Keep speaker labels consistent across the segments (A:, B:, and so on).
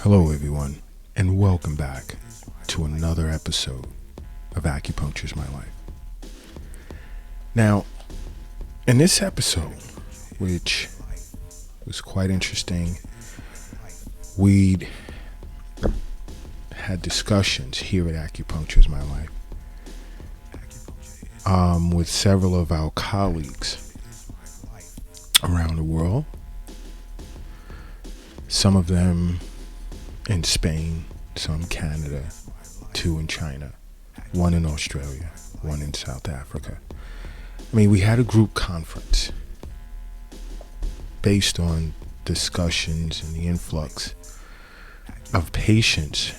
A: Hello everyone, and welcome back to another episode of Acupuncture's My Life. Now, in this episode, which was quite interesting, we had discussions here at Acupuncture's My Life with several of our colleagues around the world. Some of them in Spain, some Canada, 2 in China, 1 in Australia, 1 in South Africa. I mean, we had a group conference based on discussions and the influx of patients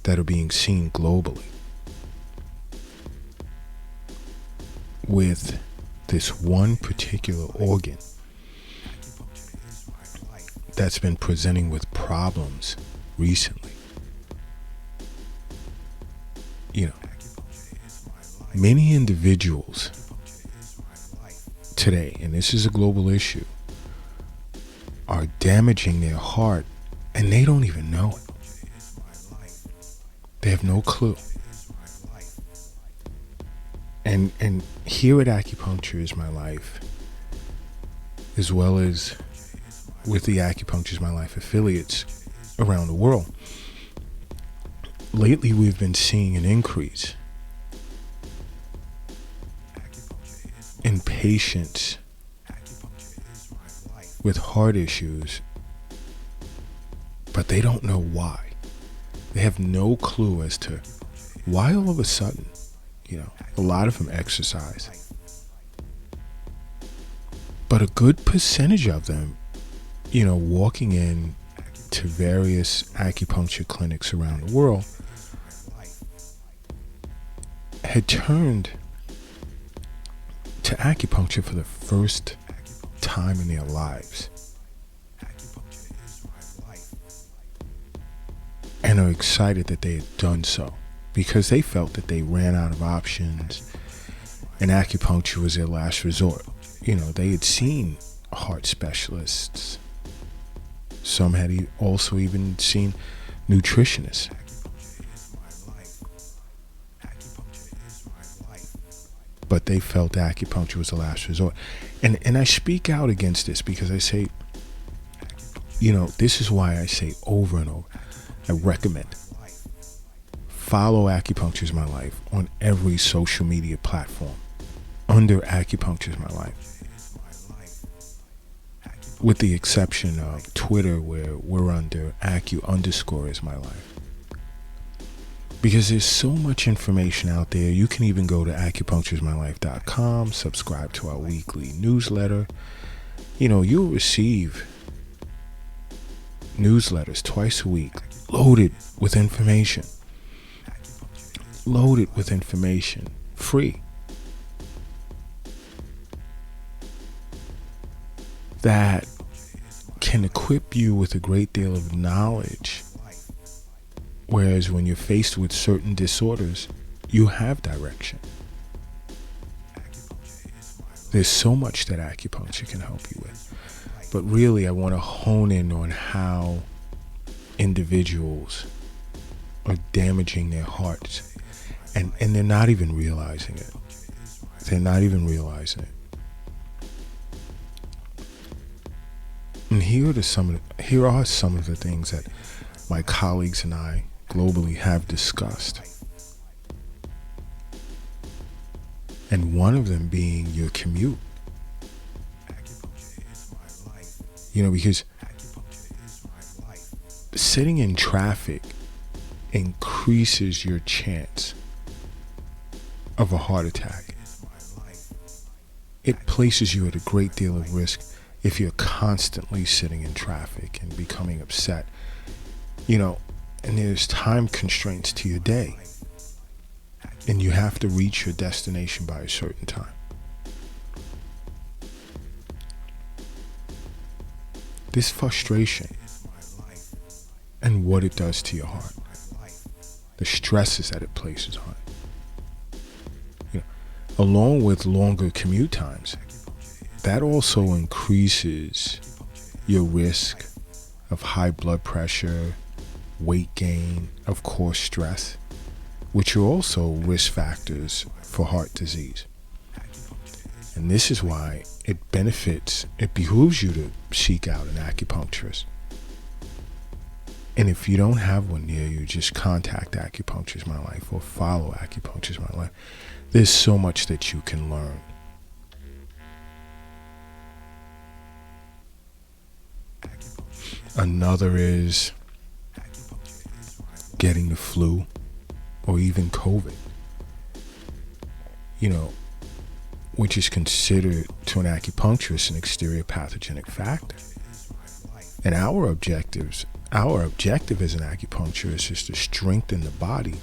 A: that are being seen globally with this one particular organ that's been presenting with problems recently. Many individuals today, and this is a global issue, are damaging their heart and they don't even know it. They have no clue. And here at Acupuncture is My Life, as well as with the Acupuncture's My Life affiliates around the world, lately we've been seeing an increase in patients with heart issues, but they don't know why. They have no clue as to why all of a sudden. A lot of them exercise, but a good percentage of them, walking in to various acupuncture clinics around the world, had turned to acupuncture for the first time in their lives and are excited that they had done so, because they felt that they ran out of options and acupuncture was their last resort. They had seen heart specialists. Some had also even seen nutritionists. But they felt acupuncture was the last resort. And I speak out against this because I say, this is why I say over and over, I recommend follow Acupuncture's My Life on every social media platform under Acupuncture's My Life, with the exception of Twitter, where we're under Acu_is My Life. Because there's so much information out there. You can even go to acupuncturesmylife.com, subscribe to our weekly newsletter. You'll receive newsletters twice a week, loaded with information, free, that can equip you with a great deal of knowledge. Whereas when you're faced with certain disorders, you have direction. There's so much that acupuncture can help you with. But really, I want to hone in on how individuals are damaging their hearts. And they're not even realizing it. And here are some of the things that my colleagues and I globally have discussed. And one of them being your commute. Because sitting in traffic increases your chance of a heart attack. It places you at a great deal of risk if you're constantly sitting in traffic and becoming upset. And there's time constraints to your day, and you have to reach your destination by a certain time. This frustration and what it does to your heart, the stresses that it places on it, along with longer commute times, that also increases your risk of high blood pressure, weight gain, of course stress, which are also risk factors for heart disease. And this is why it behooves you to seek out an acupuncturist. And if you don't have one near you, just contact Acupuncture's My Life or follow Acupuncture's My Life. There's so much that you can learn. Another is getting the flu or even COVID, which is considered to an acupuncturist an exterior pathogenic factor. And our objective as an acupuncturist is to strengthen the body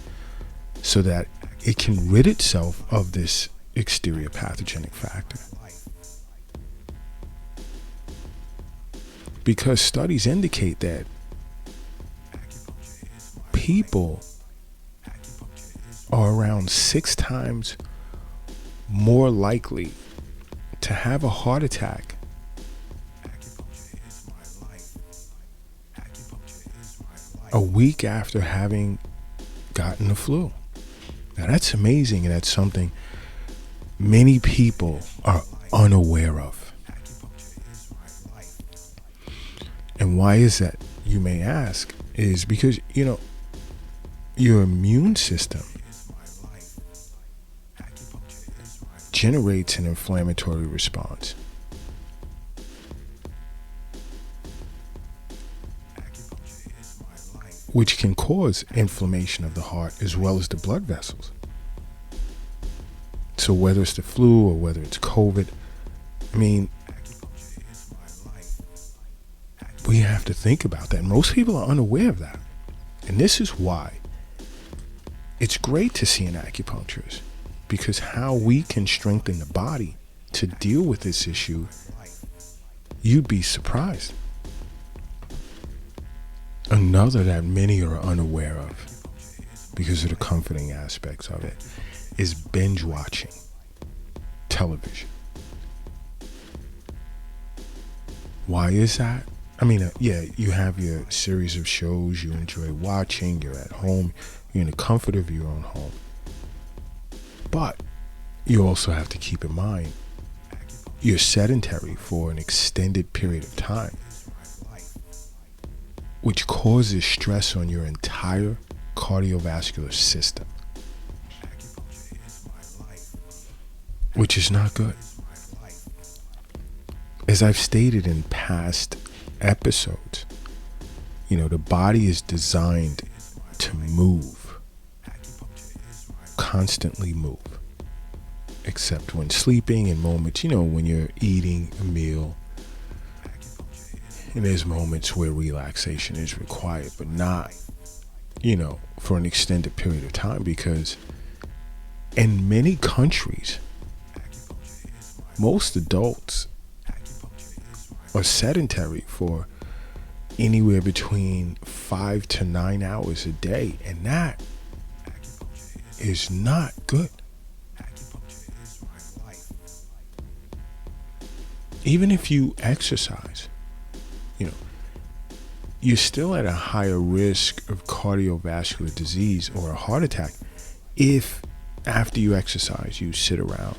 A: so that it can rid itself of this exterior pathogenic factor. Because studies indicate that people are around 6 times more likely to have a heart attack a week after having gotten the flu. Now that's amazing, and that's something many people are unaware of. And why is that, you may ask, is because, your immune system generates an inflammatory response. Which can cause inflammation of the heart as well as the blood vessels. So whether it's the flu or whether it's COVID, we have to think about that. Most people are unaware of that. And this is why it's great to see an acupuncturist, because how we can strengthen the body to deal with this issue, you'd be surprised. Another that many are unaware of, because of the comforting aspects of it, is binge watching television. Why is that? You have your series of shows you enjoy watching, you're at home, you're in the comfort of your own home. But you also have to keep in mind, you're sedentary for an extended period of time, which causes stress on your entire cardiovascular system, which is not good. As I've stated in past episodes, the body is designed to move, constantly move, except when sleeping, in moments, when you're eating a meal, and there's moments where relaxation is required, but not, for an extended period of time, because in many countries, most adults are sedentary for anywhere between 5 to 9 hours a day, and that is not good. Even if you exercise, you're still at a higher risk of cardiovascular disease or a heart attack if after you exercise you sit around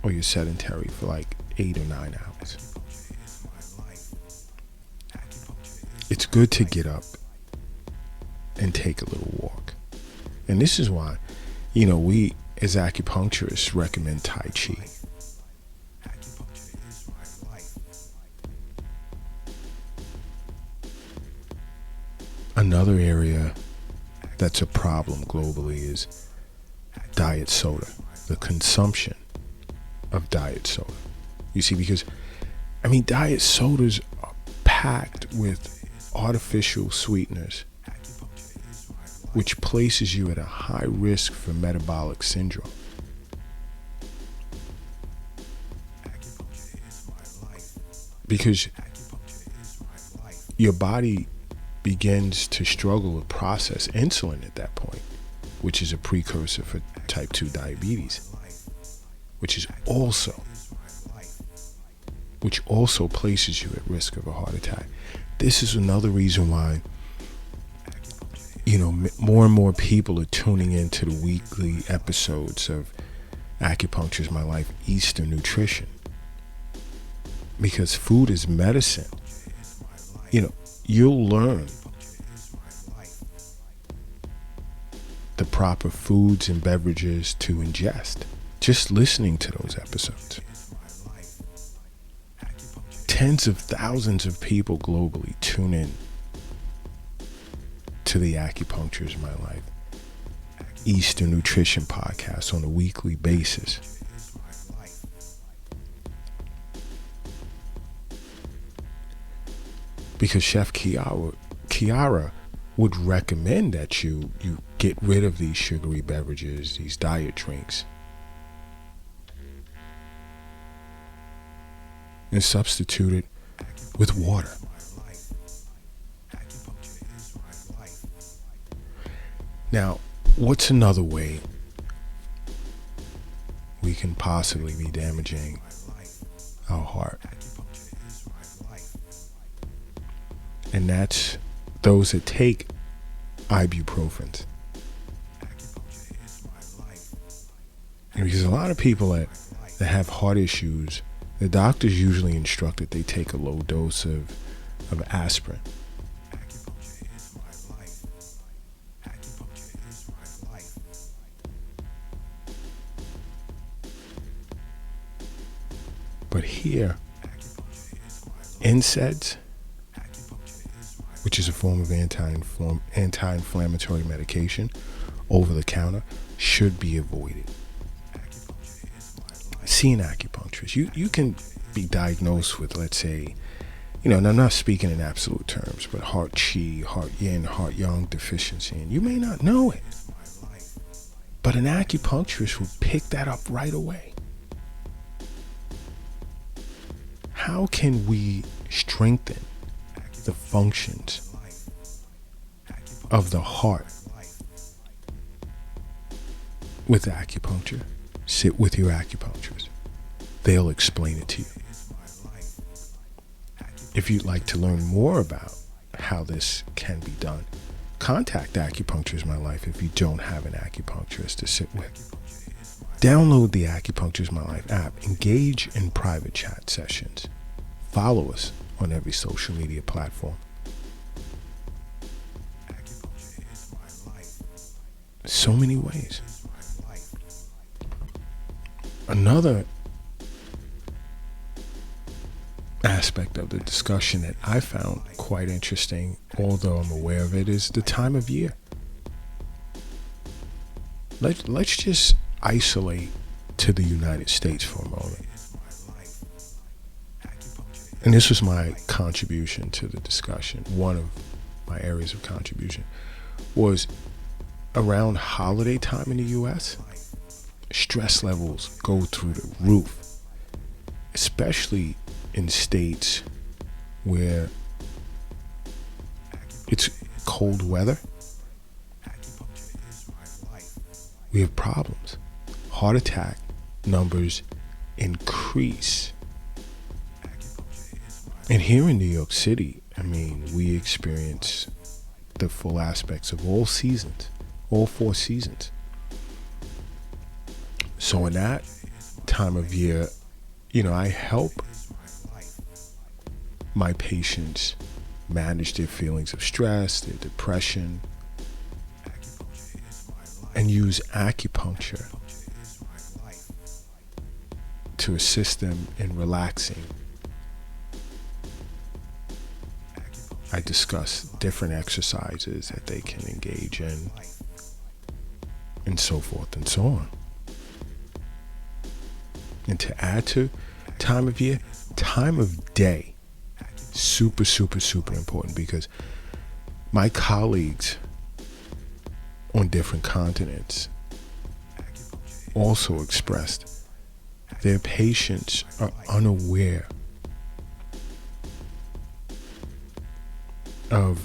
A: or you're sedentary for like 8 or 9 hours. It's good to get up and take a little walk. And this is why, we as acupuncturists recommend Tai Chi. Another area that's a problem globally is diet soda, the consumption of diet soda. You see, because, diet sodas are packed with artificial sweeteners, which places you at a high risk for metabolic syndrome. Because your body begins to struggle to process insulin at that point, which is a precursor for type 2 diabetes, which also places you at risk of a heart attack. This is another reason why more and more people are tuning into the weekly episodes of Acupuncture is My Life, Eastern Nutrition. Because food is medicine. You'll learn the proper foods and beverages to ingest just listening to those episodes. Tens of thousands of people globally tune in to the Acupuncture is My Life Eastern Nutrition podcast on a weekly basis. Because Chef Kiara would recommend that you get rid of these sugary beverages, these diet drinks, and substitute it with water. Now, what's another way we can possibly be damaging our heart? And that's those that take ibuprofen. And because a lot of people that have heart issues, the doctors usually instruct that they take a low dose of aspirin. But here, NSAIDs, which is a form of anti-inflammatory medication, over the counter, should be avoided. See an acupuncturist. You can be diagnosed with, let's say, and I'm not speaking in absolute terms, but heart qi, heart yin, heart yang deficiency, and you may not know it. But an acupuncturist will pick that up right away. How can we strengthen the functions of the heart with acupuncture? Sit with your acupuncturist. They'll explain it to you. If you'd like to learn more about how this can be done, contact Acupuncture is My Life if you don't have an acupuncturist to sit with. Download the Acupuncture is My Life app. Engage in private chat sessions. Follow us on every social media platform. So many ways. Another aspect of the discussion that I found quite interesting, although I'm aware of it, is the time of year. Let's just isolate to the United States for a moment. And this was my contribution to the discussion. One of my areas of contribution was around holiday time in the U.S., stress levels go through the roof, especially in states where it's cold weather. We have problems. Heart attack numbers increase. And here in New York City, we experience the full aspects of all seasons, all 4 seasons. So in that time of year, I help my patients manage their feelings of stress, their depression, and use acupuncture to assist them in relaxing. I discuss different exercises that they can engage in, and so forth and so on. And to add to time of year, time of day, super, super, super important, because my colleagues on different continents also expressed their patients are unaware of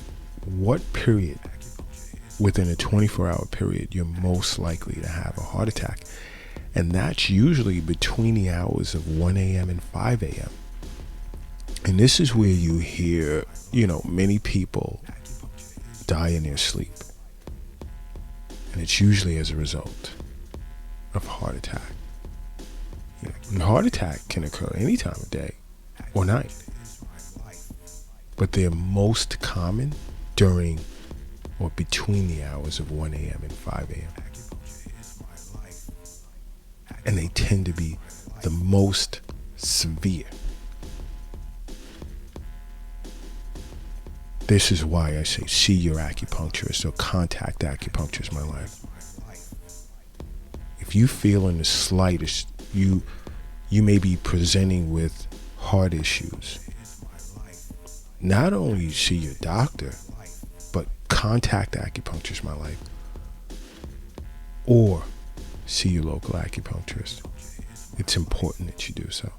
A: what period within a 24-hour period you're most likely to have a heart attack. And that's usually between the hours of 1 a.m. and 5 a.m. And this is where you hear, many people die in their sleep. And it's usually as a result of heart attack. And heart attack can occur any time of day or night. But they're most common during or between the hours of 1 a.m. and 5 a.m. And they tend to be the most severe. This is why I say see your acupuncturist or contact Acupuncture is My Life. If you feel in the slightest, you may be presenting with heart issues, not only see your doctor, but contact Acupuncture is My Life or see your local acupuncturist. It's important that you do so.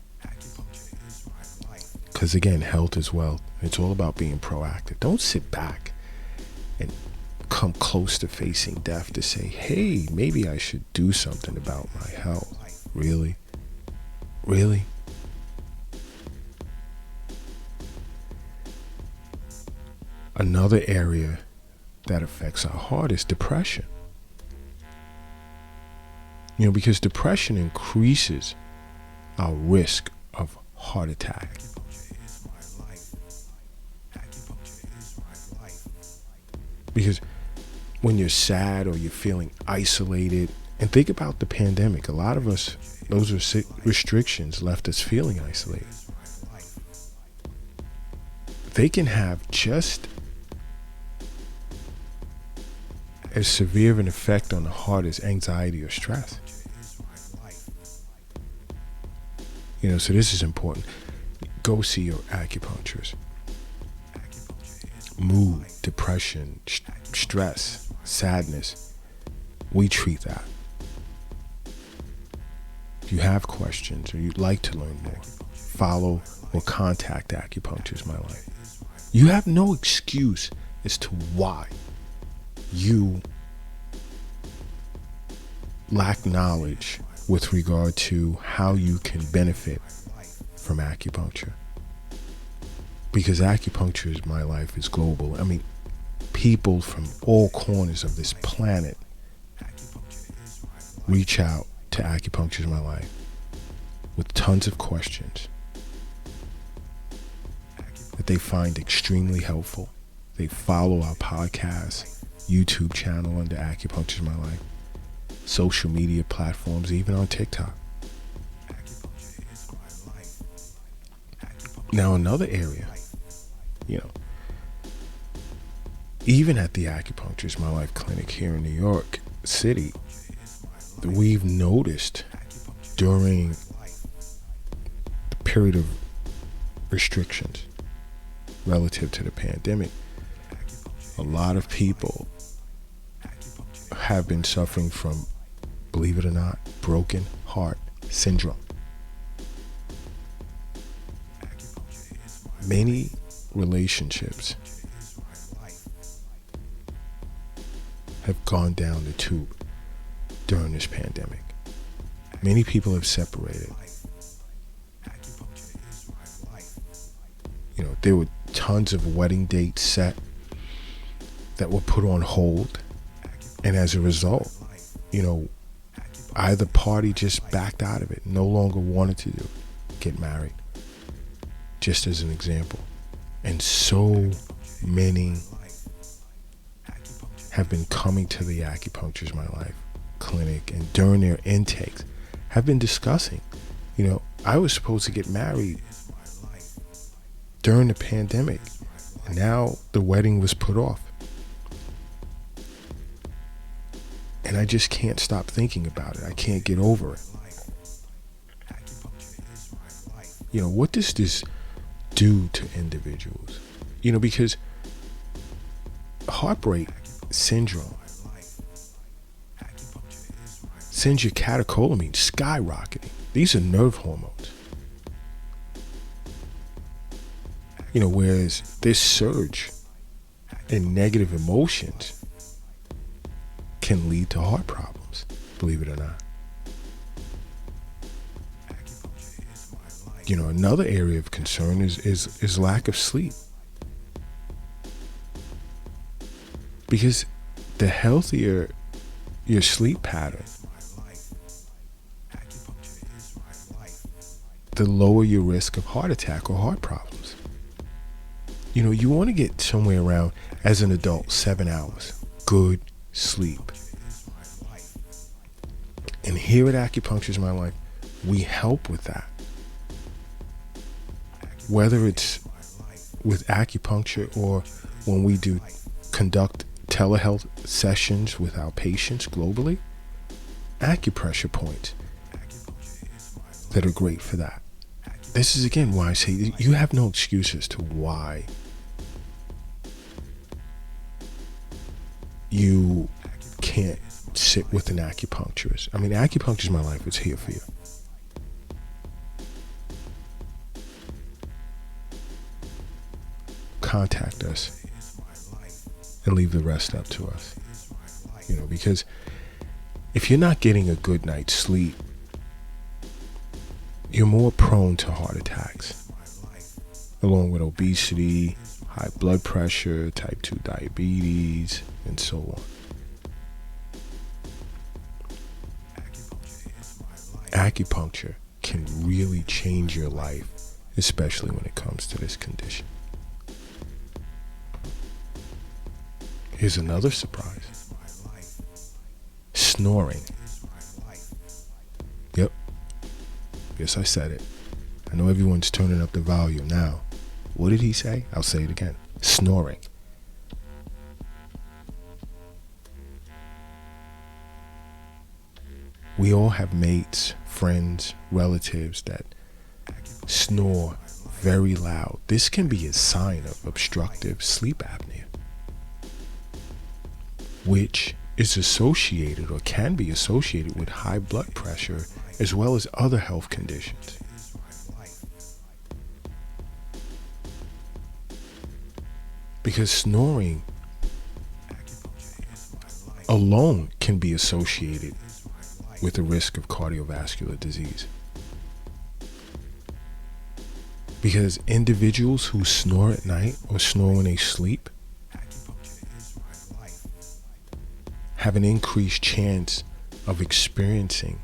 A: Because again, health is wealth. It's all about being proactive. Don't sit back and come close to facing death to say, hey, maybe I should do something about my health. Really? Really? Another area that affects our heart is depression. Because depression increases our risk of heart attack. Because when you're sad or you're feeling isolated, and think about the pandemic, a lot of us, those restrictions left us feeling isolated. They can have just as severe of an effect on the heart as anxiety or stress. So this is important. Go see your acupuncturist. Mood, depression, stress, sadness, we treat that. If you have questions or you'd like to learn more, follow or contact Acupuncture is My Life. You have no excuse as to why you lack knowledge with regard to how you can benefit from acupuncture. Because Acupuncture is My Life is global. People from all corners of this planet reach out to Acupuncture is My Life with tons of questions that they find extremely helpful. They follow our podcast, YouTube channel under Acupuncture is My Life, social media platforms, even on TikTok. Now, another area, even at the Acupuncture is My Life clinic here in New York City, we've noticed during the period of restrictions relative to the pandemic, a lot of people have been suffering from, believe it or not, broken heart syndrome. Many relationships have gone down the tube during this pandemic. Many people have separated. There were tons of wedding dates set that were put on hold. And as a result, either party just backed out of it, no longer wanted to get married. Just as an example. And so many have been coming to the Acupuncture is My Life clinic, and during their intakes have been discussing, I was supposed to get married during the pandemic, and now the wedding was put off. And I just can't stop thinking about it. I can't get over it. What does this do to individuals? Because heartbreak syndrome sends your catecholamine skyrocketing. These are nerve hormones. Whereas this surge in negative emotions can lead to heart problems, believe it or not. Another area of concern is lack of sleep. Because the healthier your sleep pattern, the lower your risk of heart attack or heart problems. You want to get somewhere around, as an adult, 7 hours. Good sleep. And here at Acupuncture is My Life, we help with that. Whether it's with acupuncture or when we conduct telehealth sessions with our patients globally, acupressure points that are great for that. This is again why I say you have no excuse as to why you can't sit with an acupuncturist. I mean, Acupuncture is My Life. It's here for you. Contact us and leave the rest up to us. Because if you're not getting a good night's sleep, you're more prone to heart attacks, along with obesity, high blood pressure, type 2 diabetes, and so on. Acupuncture can really change your life, especially when it comes to this condition. Here's another surprise. Snoring. Yep. Yes, I said it. I know everyone's turning up the volume now. What did he say? I'll say it again. Snoring. We all have mates, friends, relatives that snore very loud. This can be a sign of obstructive sleep apnea, which is associated or can be associated with high blood pressure as well as other health conditions. Because snoring alone can be associated with the risk of cardiovascular disease. Because individuals who snore at night or snore when they sleep have an increased chance of experiencing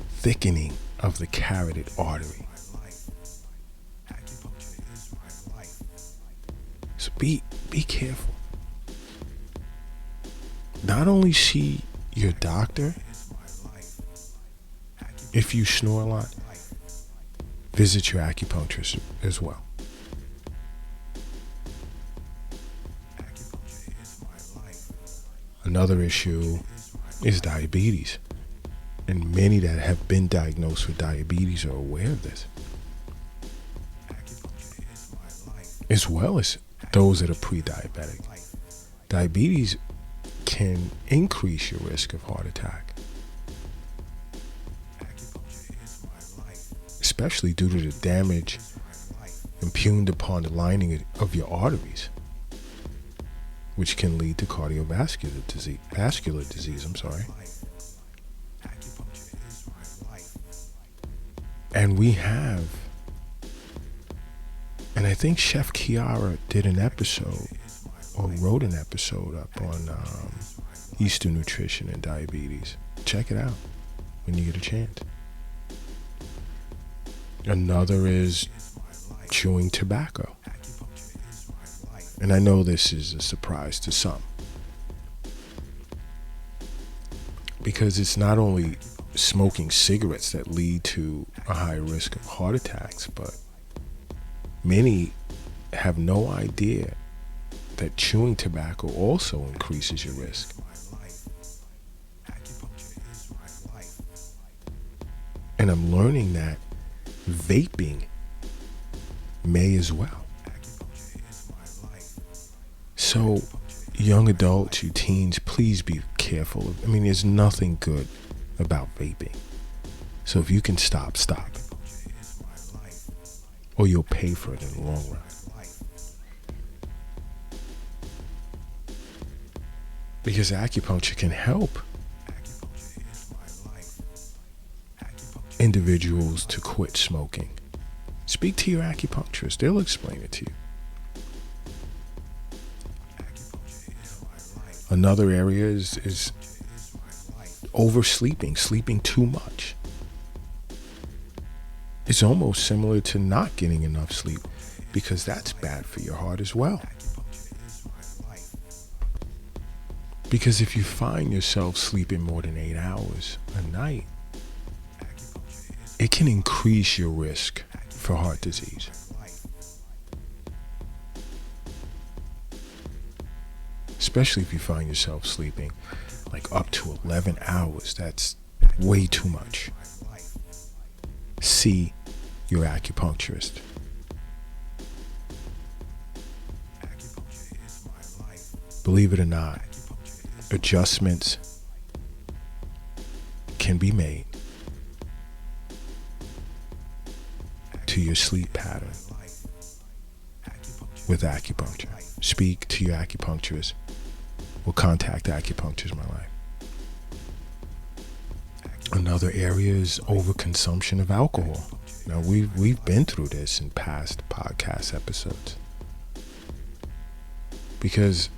A: thickening of the carotid artery. So be careful. Not only see your doctor if you snore a lot, visit your acupuncturist as well. Another issue is diabetes. And many that have been diagnosed with diabetes are aware of this, as well as those that are pre-diabetic. Diabetes can increase your risk of heart attack, especially due to the damage impugned upon the lining of your arteries, which can lead to cardiovascular disease. And we have, and I think Chef Kiara did an episode or wrote an episode up on Eastern nutrition and diabetes. Check it out when you get a chance. Another is chewing tobacco. And I know this is a surprise to some, because it's not only smoking cigarettes that lead to a high risk of heart attacks, but many have no idea that chewing tobacco also increases your risk. And I'm learning that vaping may as well. So, young adults, you teens, please be careful. I mean, there's nothing good about vaping. So if you can stop. Or you'll pay for it in the long run. Because acupuncture can help individuals to quit smoking. Speak to your acupuncturist. They'll explain it to you. Another area is oversleeping, sleeping too much. It's almost similar to not getting enough sleep, because that's bad for your heart as well. Because if you find yourself sleeping more than 8 hours a night, it can increase your risk for heart disease. Especially if you find yourself sleeping like up to 11 hours. That's way too much. See your acupuncturist. Believe it or not, adjustments can be made to your sleep pattern with acupuncture. Speak to your acupuncturist or contact Acupuncture is My Life. Another area is overconsumption of alcohol. Now, we've been through this in past podcast episodes. Because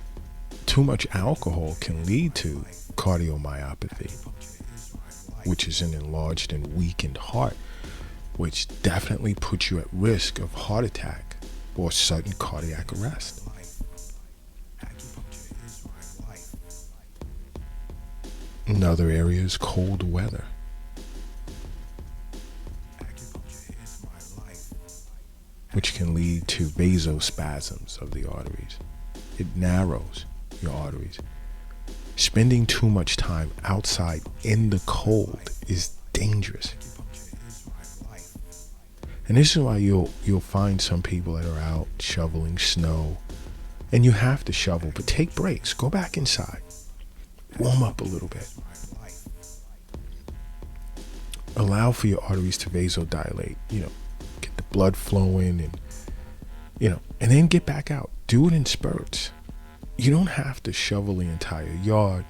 A: too much alcohol can lead to cardiomyopathy, which is an enlarged and weakened heart, which definitely puts you at risk of heart attack or sudden cardiac arrest. Another area is cold weather. Which can lead to vasospasms of the arteries. It narrows your arteries. Spending too much time outside in the cold is dangerous. And this is why you'll find some people that are out shoveling snow. And you have to shovel, but take breaks. Go back inside. Warm up a little bit. Allow for your arteries to vasodilate. Get the blood flowing and then get back out. Do it in spurts. You don't have to shovel the entire yard,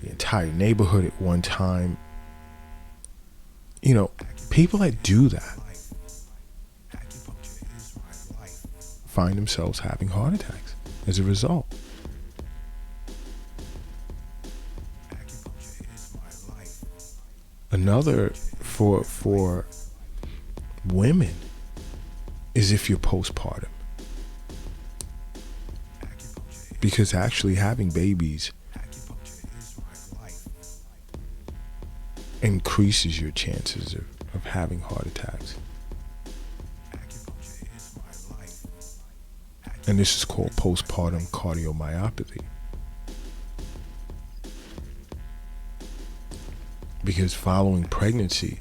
A: the entire neighborhood at one time. People that do that find themselves having heart attacks as a result. Another for women is if you're postpartum. Because actually having babies increases your chances of having heart attacks. And this is called postpartum cardiomyopathy. Because following pregnancy,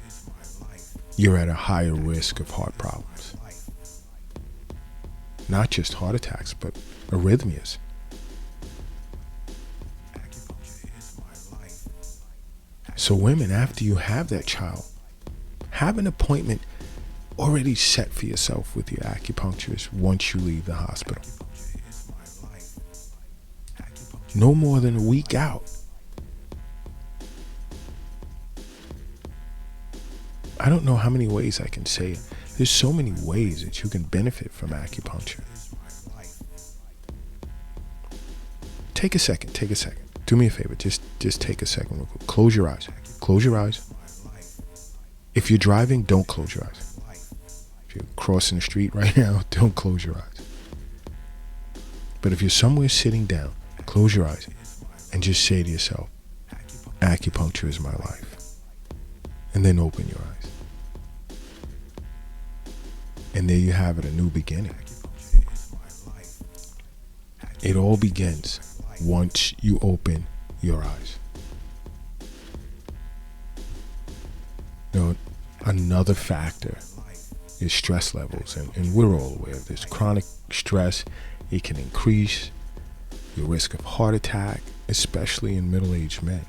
A: you're at a higher risk of heart problems. Not just heart attacks, but arrhythmias. So women, after you have that child, have an appointment already set for yourself with your acupuncturist once you leave the hospital. No more than a week out. I don't know how many ways I can say it. There's so many ways that you can benefit from acupuncture. Take a second. Do me a favor. Just take a second real quick. Close your eyes. Close your eyes. If you're driving, don't close your eyes. If you're crossing the street right now, don't close your eyes. But if you're somewhere sitting down, close your eyes and just say to yourself, acupuncture is my life. And then open your eyes. And there you have it, a new beginning. It all begins once you open your eyes. Another factor is stress levels, and we're all aware of this. Chronic stress, it can increase your risk of heart attack, especially in middle-aged men.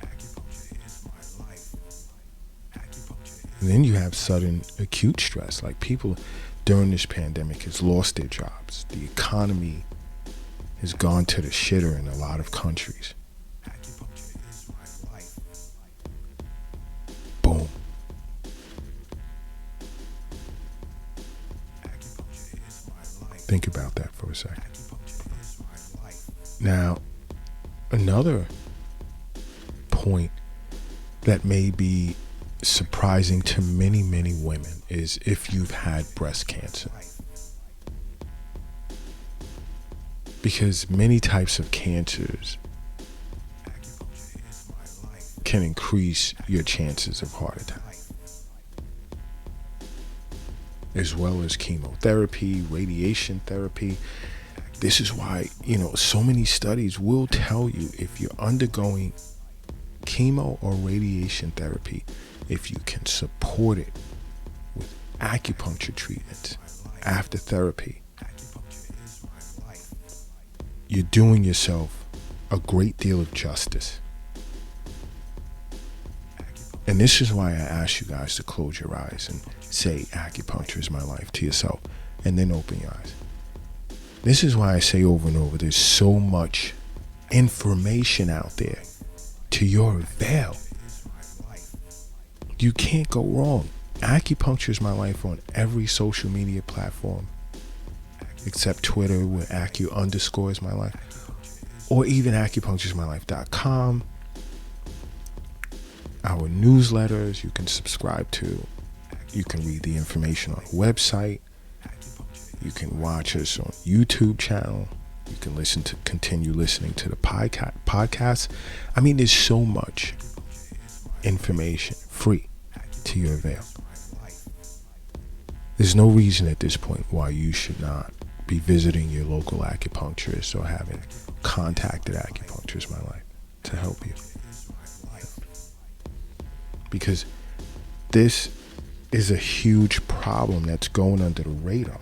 A: And then you have sudden acute stress, like people during this pandemic has lost their jobs. The economy has gone to the shitter in a lot of countries. Boom. Think about that for a second. Now, another point that may be surprising to many, many women is if you've had breast cancer. Because many types of cancers can increase your chances of heart attack, as well as chemotherapy, radiation therapy. This is why, so many studies will tell you if you're undergoing chemo or radiation therapy, if you can support it with acupuncture treatments after therapy, you're doing yourself a great deal of justice. And this is why I ask you guys to close your eyes and say acupuncture is my life to yourself, and then open your eyes. This is why I say over and over, there's so much information out there to your avail. You can't go wrong. Acupuncture is my life on every social media platform, except Twitter, where acu_ is my life, or even acupunctureismylife.com. Our newsletters you can subscribe to. You can read the information on the website. You can watch us on YouTube channel. You can continue listening to the podcast. I mean, there's so much information free to your avail. There's no reason at this point why you should not be visiting your local acupuncturist or having contacted Acupuncture is My Life to help you. Because this is a huge problem that's going under the radar.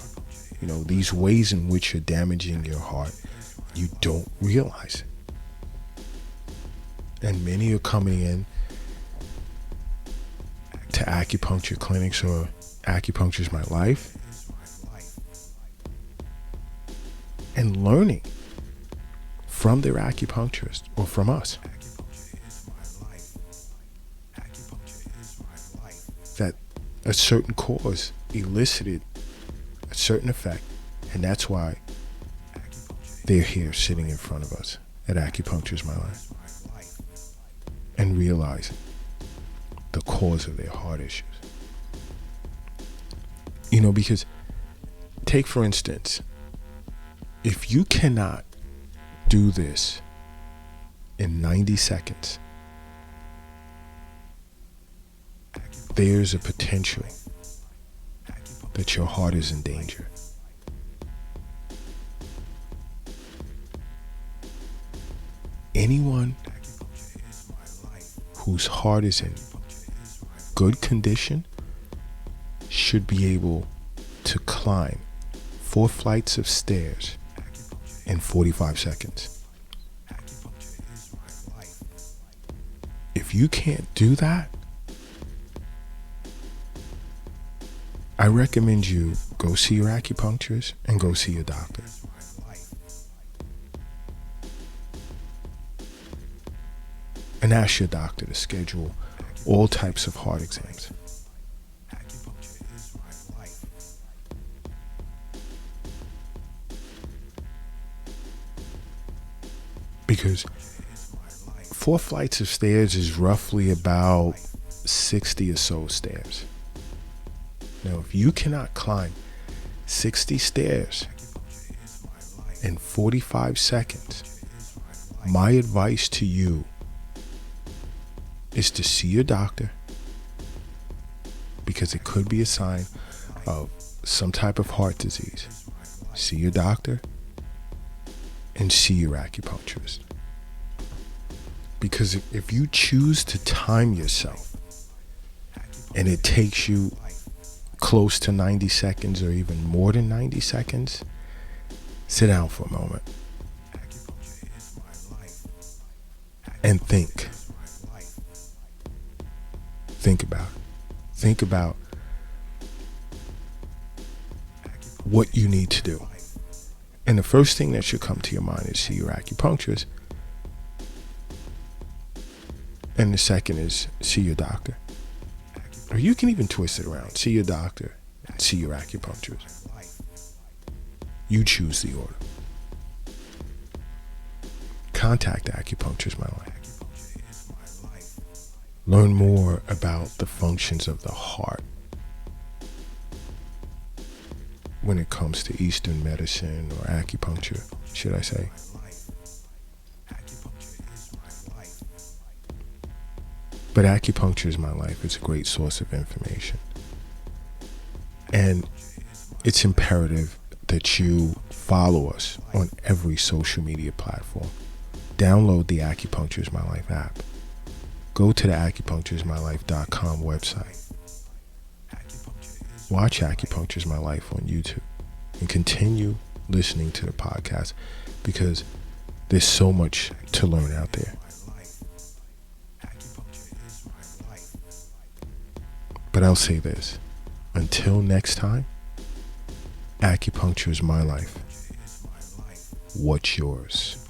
A: These ways in which you're damaging your heart, you don't realize it. And many are coming in to acupuncture clinics or Acupuncture is My Life and learning from their acupuncturist or from us that a certain cause elicited a certain effect, and that's why they're here sitting in front of us at Acupuncture is My Life and realizing the cause of their heart issues. Because take for instance, if you cannot do this in 90 seconds, there's a potential that your heart is in danger. Anyone whose heart is in good condition should be able to climb 4 flights of stairs in 45 seconds. If you can't do that, I recommend you go see your acupuncturist and go see your doctor. And ask your doctor to schedule all types of heart exams. Because 4 flights of stairs is roughly about 60 or so stairs. Now, if you cannot climb 60 stairs in 45 seconds, my advice to you is to see your doctor, because it could be a sign of some type of heart disease. See your doctor and see your acupuncturist. Because if you choose to time yourself and it takes you close to 90 seconds or even more than 90 seconds, sit down for a moment and think. Think about what you need to do. And the first thing that should come to your mind is see your acupuncturist. And the second is see your doctor. Or you can even twist it around. See your doctor and see your acupuncturist. You choose the order. Contact Acupuncture is My Life. Learn more about the functions of the heart when it comes to Eastern medicine, or acupuncture, should I say. But acupuncture is my life. It's a great source of information. And it's imperative that you follow us on every social media platform. Download the Acupuncture is My Life app. Go to the acupunctureismylife.com website. Watch Acupuncture is My Life on YouTube. And continue listening to the podcast, because there's so much to learn out there. But I'll say this. Until next time, acupuncture is my life. What's yours?